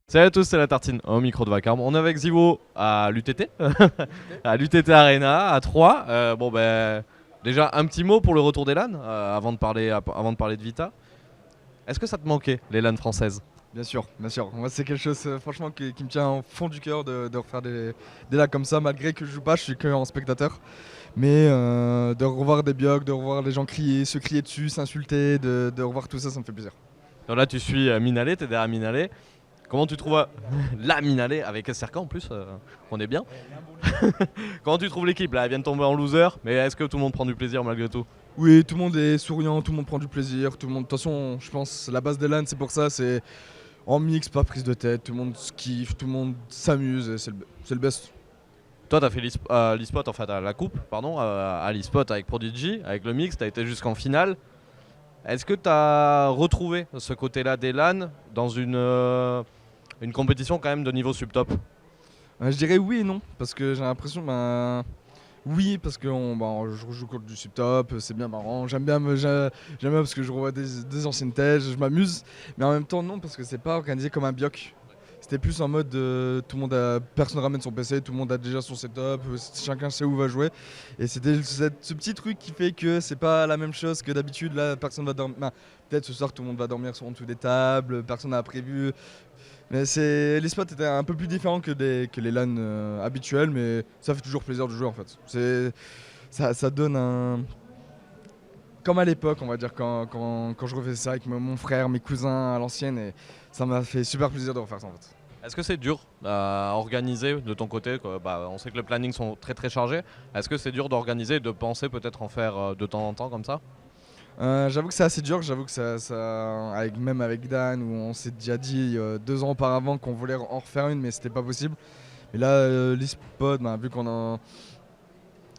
Salut à tous, c'est la tartine au micro de Vacarme. On est avec Zivo à l'UTT, à l'UTT Arena à 3. Bon ben, déjà un petit mot pour le retour des LAN avant de parler de Vita. Est-ce que ça te manquait les LAN françaises? Bien sûr, bien sûr. Moi, c'est quelque chose, franchement, qui me tient au fond du cœur de refaire des lacs comme ça, malgré que je joue pas, je suis que en spectateur. Mais de revoir des biocs, de revoir les gens crier, se crier dessus, s'insulter, de revoir tout ça, ça me fait plaisir. Donc là tu suis Minalé, t'es derrière Minalé. Comment tu trouves la Minalé avec SRK en plus, on est bien. Comment tu trouves l'équipe là? Elle vient de tomber en loser, mais est-ce que tout le monde prend du plaisir malgré tout? Oui, tout le monde est souriant, tout le monde prend du plaisir, tout le monde. De toute façon, je pense la base des LAN, c'est pour ça, c'est en mix, pas prise de tête, tout le monde se kiffe, tout le monde s'amuse, et c'est le best. Toi, t'as fait l'e-spot, en fait, à la coupe, pardon, à l'e-spot avec Prodigy, avec le mix, t'as été jusqu'en finale. Est-ce que t'as retrouvé ce côté-là des LAN dans une compétition quand même de niveau subtop? Je dirais oui et non, parce que j'ai l'impression, oui, parce que je joue contre du subtop, c'est bien marrant. J'aime bien parce que je revois des anciennes têtes, je m'amuse. Mais en même temps, non, parce que c'est pas organisé comme un bioc. C'était plus en mode personne ramène son PC, tout le monde a déjà son setup, chacun sait où va jouer. Et c'était ce petit truc qui fait que c'est pas la même chose que d'habitude. Là, personne va dormir. Peut-être ce soir, tout le monde va dormir sur en dessous des tables, personne n'a prévu. Mais les spots étaient un peu plus différents que les LAN habituels, mais ça fait toujours plaisir de jouer en fait. Ça donne un. Comme à l'époque, on va dire, quand je refaisais ça avec mon frère, mes cousins à l'ancienne, et ça m'a fait super plaisir de refaire ça en fait. Est-ce que c'est dur à organiser de ton côté, quoi? Bah, on sait que les plannings sont très très chargés. Est-ce que c'est dur d'organiser et de penser peut-être en faire de temps en temps comme ça? J'avoue que c'est assez dur, j'avoue que même avec Dan, où on s'est déjà dit 2 ans auparavant qu'on voulait en refaire une, mais c'était pas possible. Et là, l'e-sport,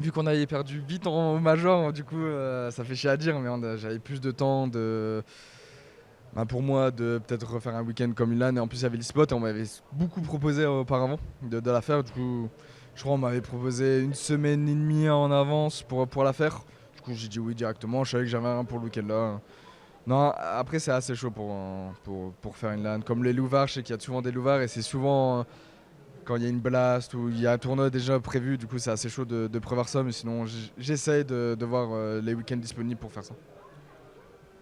vu qu'on avait perdu vite au major, du coup, ça fait chier à dire, mais j'avais plus de temps pour moi de peut-être refaire un week-end comme Milan. Et en plus, il y avait l'e-spot et on m'avait beaucoup proposé auparavant de la faire. Du coup, je crois qu'on m'avait proposé une semaine et demie en avance pour la faire. Du coup, j'ai dit oui directement. Je savais que j'avais un pour le week-end là. Non, après, c'est assez chaud pour faire une LAN. Comme les louvards, je sais qu'il y a souvent des louvards et c'est souvent quand il y a une blast ou il y a un tournoi déjà prévu. Du coup, c'est assez chaud de prévoir ça. Mais sinon, j'essaye de voir les week-ends disponibles pour faire ça.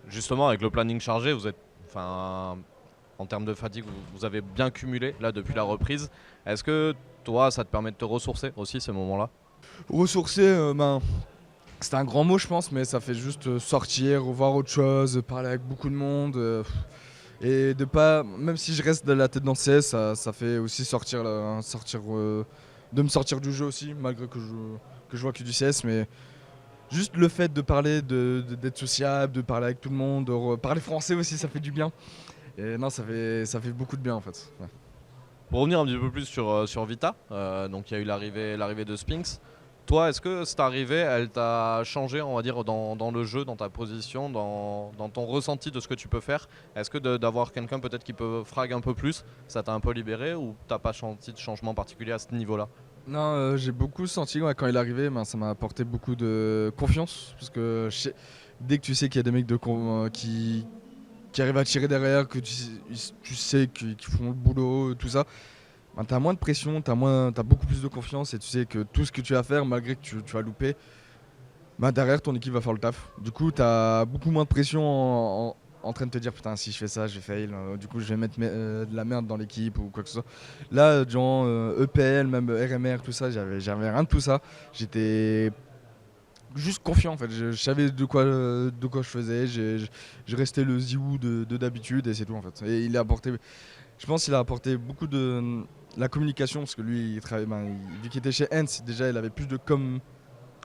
Justement, avec le planning chargé, vous êtes, enfin, en termes de fatigue, vous avez bien cumulé là depuis la reprise. Est-ce que toi, ça te permet de te ressourcer aussi ces moments-là? Ressourcer, c'est un grand mot, je pense, mais ça fait juste sortir, voir autre chose, parler avec beaucoup de monde. Et de pas, même si je reste de la tête dans le CS, ça fait aussi de me sortir du jeu aussi, malgré que je vois que du CS. Mais juste le fait de parler, d'être sociable, de parler avec tout le monde, parler français aussi, ça fait du bien. Et non, ça fait beaucoup de bien en fait. Ouais. Pour revenir un petit peu plus sur Vita, donc il y a eu l'arrivée de Spinks. Toi, est-ce que cette arrivée, elle t'a changé, on va dire, dans le jeu, dans ta position, dans ton ressenti de ce que tu peux faire? Est-ce que d'avoir quelqu'un peut-être qui peut frag un peu plus, ça t'a un peu libéré ou t'as pas senti de changement particulier à ce niveau-là? Non, j'ai beaucoup senti ouais, quand il est arrivé, ça m'a apporté beaucoup de confiance. Parce que dès que tu sais qu'il y a des mecs qui arrivent à tirer derrière, que tu sais qu'ils font le boulot, tout ça, t'as moins de pression, t'as beaucoup plus de confiance et tu sais que tout ce que tu vas faire, malgré que tu vas louper, derrière ton équipe va faire le taf. Du coup, t'as beaucoup moins de pression en train de te dire putain, si je fais ça, je vais fail, du coup, je vais mettre de la merde dans l'équipe ou quoi que ce soit. Là, genre EPL, même RMR, tout ça, j'avais rien de tout ça. J'étais juste confiant en fait, je savais de quoi je faisais, je restais le Ziou de d'habitude et c'est tout en fait. Et je pense qu'il a apporté beaucoup de la communication parce que lui, il travaille, vu qu'il était chez Hens, déjà il avait plus de on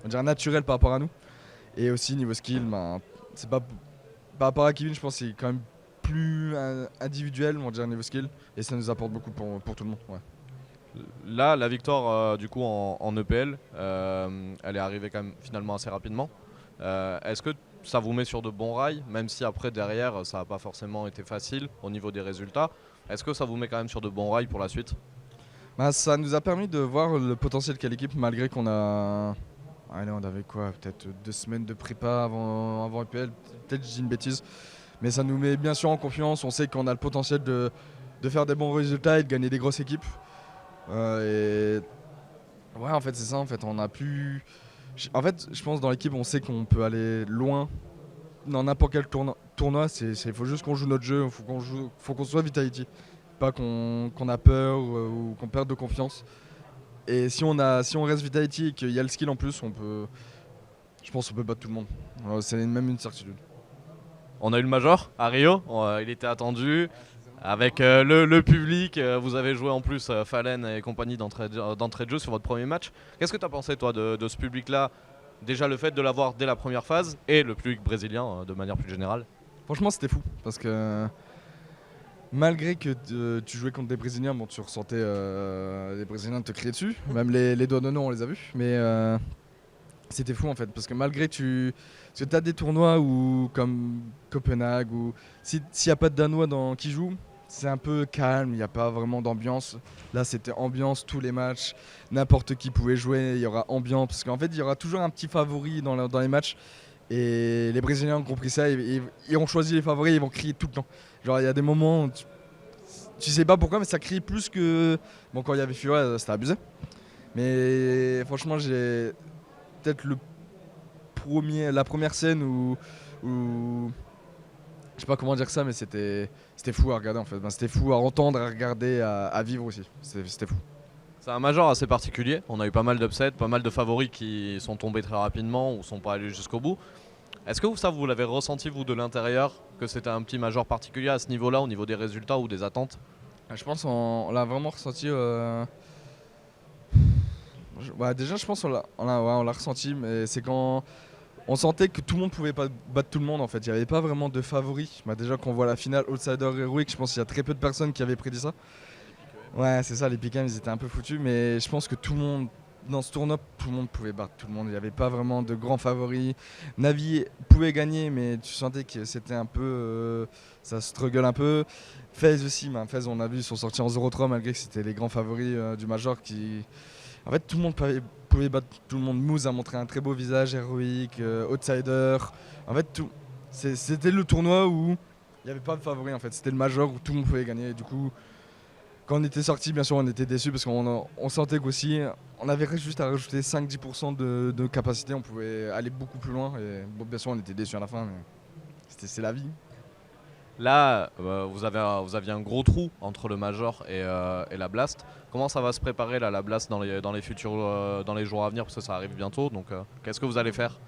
dirait naturel par rapport à nous. Et aussi niveau skill, c'est pas par rapport à Kevin, je pense que c'est quand même plus individuel, on va dire niveau skill, et ça nous apporte beaucoup pour tout le monde. Ouais. Là, la victoire du coup en EPL, elle est arrivée quand même finalement assez rapidement. Est-ce que ça vous met sur de bons rails, même si après derrière ça n'a pas forcément été facile au niveau des résultats? Est-ce que ça vous met quand même sur de bons rails pour la suite? Ça nous a permis de voir le potentiel qu'a l'équipe malgré qu'on a. Allez, on avait quoi? Peut-être 2 semaines de prépa avant EPL, peut-être je dis une bêtise. Mais ça nous met bien sûr en confiance, on sait qu'on a le potentiel de faire des bons résultats et de gagner des grosses équipes. Et ouais, en fait, c'est ça. En fait, on a pu. En fait, je pense dans l'équipe, on sait qu'on peut aller loin dans n'importe quel tournoi. Il faut juste qu'on joue notre jeu. Faut qu'on soit Vitality, pas qu'on a peur ou qu'on perde de confiance. Et si on reste Vitality et qu'il y a le skill en plus, je pense qu'on peut battre tout le monde. C'est même une certitude. On a eu le Major à Rio, il était attendu. Avec le public, vous avez joué en plus Fallen et compagnie d'entrée de jeu sur votre premier match. Qu'est-ce que tu as pensé toi de ce public-là? Déjà le fait de l'avoir dès la première phase et le public brésilien de manière plus générale. Franchement, c'était fou parce que malgré que tu jouais contre des Brésiliens, bon, tu ressentais les Brésiliens te crier dessus. Même les Danois, on les a vus. Mais c'était fou en fait parce que malgré parce que tu as des tournois comme Copenhague, ou s'il n'y a pas de Danois qui jouent, c'est un peu calme, il n'y a pas vraiment d'ambiance. Là, c'était ambiance tous les matchs, n'importe qui pouvait jouer, il y aura ambiance. Parce qu'en fait, il y aura toujours un petit favori dans les matchs. Et les Brésiliens ont compris ça, ils ont choisi les favoris, ils vont crier tout le temps. Genre, il y a des moments où tu sais pas pourquoi, mais ça crie plus que. Bon, quand il y avait Fiora, c'était abusé. Mais franchement, j'ai peut-être la première scène où je sais pas comment dire ça, mais c'était fou à regarder en fait. C'était fou à entendre, à regarder, à vivre aussi. C'était fou. C'est un Major assez particulier. On a eu pas mal d'upsets, pas mal de favoris qui sont tombés très rapidement ou sont pas allés jusqu'au bout. Est-ce que vous l'avez ressenti vous de l'intérieur, que c'était un petit Major particulier à ce niveau-là, au niveau des résultats ou des attentes? Je pense qu'on l'a vraiment ressenti. Déjà, je pense on l'a ressenti, mais c'est quand on sentait que tout le monde pouvait pas battre tout le monde en fait. Il n'y avait pas vraiment de favoris. Déjà, quand on voit la finale Outsider Heroic, je pense qu'il y a très peu de personnes qui avaient prédit ça. Ouais, c'est ça, les Pick'em, ils étaient un peu foutus, mais je pense que tout le monde, dans ce tournoi, tout le monde pouvait battre tout le monde. Il n'y avait pas vraiment de grands favoris. Navi pouvait gagner, mais tu sentais que c'était un peu. Ça struggle un peu. FaZe aussi, FaZe, on a vu, ils sont sortis en 0-3 malgré que c'était les grands favoris du Major qui. En fait, tout le monde pouvait battre tout le monde. Moose a montré un très beau visage, héroïque, outsider. En fait, c'était le tournoi où il n'y avait pas de favori. En fait, c'était le Major où tout le monde pouvait gagner. Et du coup, quand on était sorti, bien sûr, on était déçus parce qu'on sentait qu'aussi, on avait juste à rajouter 5-10% de capacité. On pouvait aller beaucoup plus loin. Et bon, bien sûr, on était déçus à la fin, mais c'est la vie. Là, vous aviez un gros trou entre le Major et la Blast. Comment ça va se préparer là, la Blast dans les jours à venir, parce que ça arrive bientôt. Donc, qu'est-ce que vous allez faire?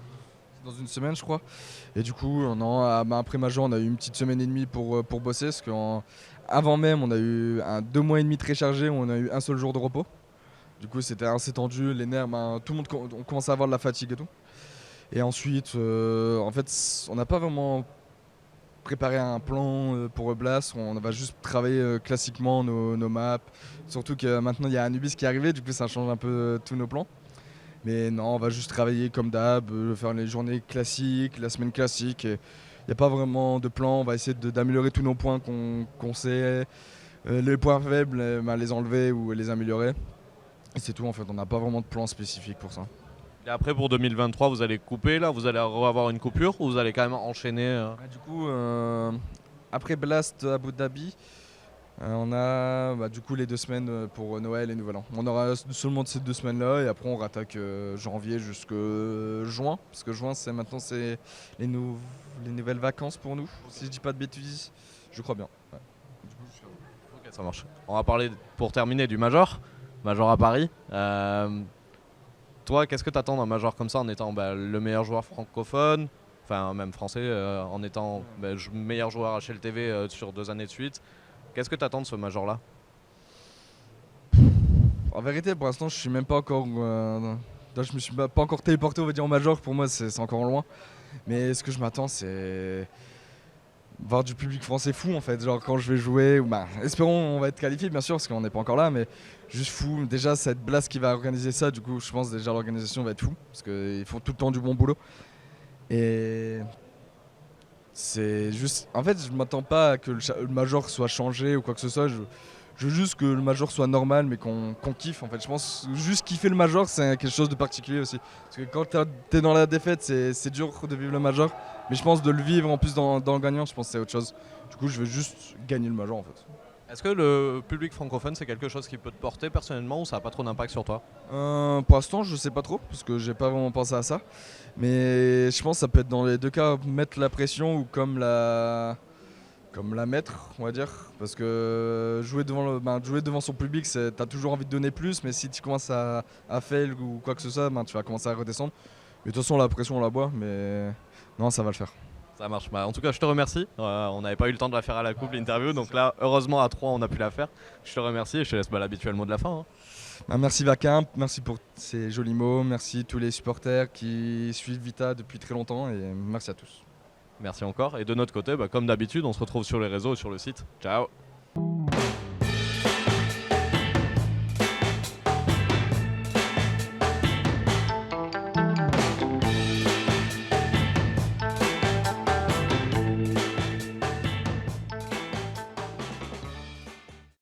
Dans une semaine, je crois. Et du coup, après Major, on a eu une petite semaine et demie pour bosser. Parce qu'avant même, on a eu 2 mois et demi très chargé où on a eu un seul jour de repos. Du coup, c'était assez tendu. Les nerfs, tout le monde on commence à avoir de la fatigue et tout. Et ensuite, en fait, on n'a pas vraiment préparé un plan pour Blast. On va juste travailler classiquement nos maps. Surtout que maintenant, il y a Anubis qui est arrivé. Du coup, ça change un peu tous nos plans. Mais non, on va juste travailler comme d'hab, faire les journées classiques, la semaine classique. Il n'y a pas vraiment de plan, on va essayer d'améliorer tous nos points qu'on sait. Les points faibles, les enlever ou les améliorer. Et c'est tout en fait, on n'a pas vraiment de plan spécifique pour ça. Et après pour 2023, vous allez couper là, vous allez avoir une coupure ou vous allez quand même enchaîner Du coup, après Blast Abu Dhabi, on a du coup les 2 semaines pour Noël et Nouvel An. On aura seulement ces 2 semaines-là et après on rattaque janvier jusqu'à juin. Parce que juin, maintenant c'est les nouvelles vacances pour nous, si je dis pas de bêtises. Je crois bien. Ouais. Ok, ça marche. On va parler pour terminer du Major à Paris. Toi, qu'est-ce que tu attends d'un Major comme ça en étant le meilleur joueur francophone, enfin même français, en étant meilleur joueur HLTV sur 2 années de suite? Qu'est-ce que tu attends de ce Major-là? En vérité, pour l'instant, je suis même pas encore. Je me suis pas encore téléporté, on va dire, en Major. Pour moi, c'est encore loin. Mais ce que je m'attends, c'est voir du public français fou, en fait. Genre, quand je vais jouer, espérons, on va être qualifié, bien sûr, parce qu'on n'est pas encore là, mais juste fou. Déjà, cette Blast qui va organiser ça, du coup, je pense déjà l'organisation va être fou, parce qu'ils font tout le temps du bon boulot. Et c'est juste. En fait, je m'attends pas à que le Major soit changé ou quoi que ce soit. Je veux juste que le Major soit normal, mais qu'on kiffe. En fait, je pense juste kiffer le Major, c'est quelque chose de particulier aussi. Parce que quand t'es dans la défaite, c'est dur de vivre le Major. Mais je pense de le vivre en plus dans le gagnant, je pense que c'est autre chose. Du coup, je veux juste gagner le Major en fait. Est-ce que le public francophone, c'est quelque chose qui peut te porter personnellement ou ça n'a pas trop d'impact sur toi? Pour l'instant, je sais pas trop, parce que j'ai pas vraiment pensé à ça. Mais je pense que ça peut être dans les deux cas, mettre la pression ou comme la mettre, on va dire. Parce que jouer devant son public, t'as toujours envie de donner plus, mais si tu commences à fail ou quoi que ce soit, tu vas commencer à redescendre. Mais de toute façon, la pression, on la boit, mais non, ça va le faire. Ça marche. Bah, en tout cas, je te remercie. On n'avait pas eu le temps de la faire à la coupe, l'interview. Donc là, heureusement, à 3, on a pu la faire. Je te remercie et je te laisse l'habituel mot de la fin, hein. Merci Vacamp, merci pour ces jolis mots, merci tous les supporters qui suivent Vita depuis très longtemps et merci à tous. Merci encore. Et de notre côté, comme d'habitude, on se retrouve sur les réseaux et sur le site. Ciao.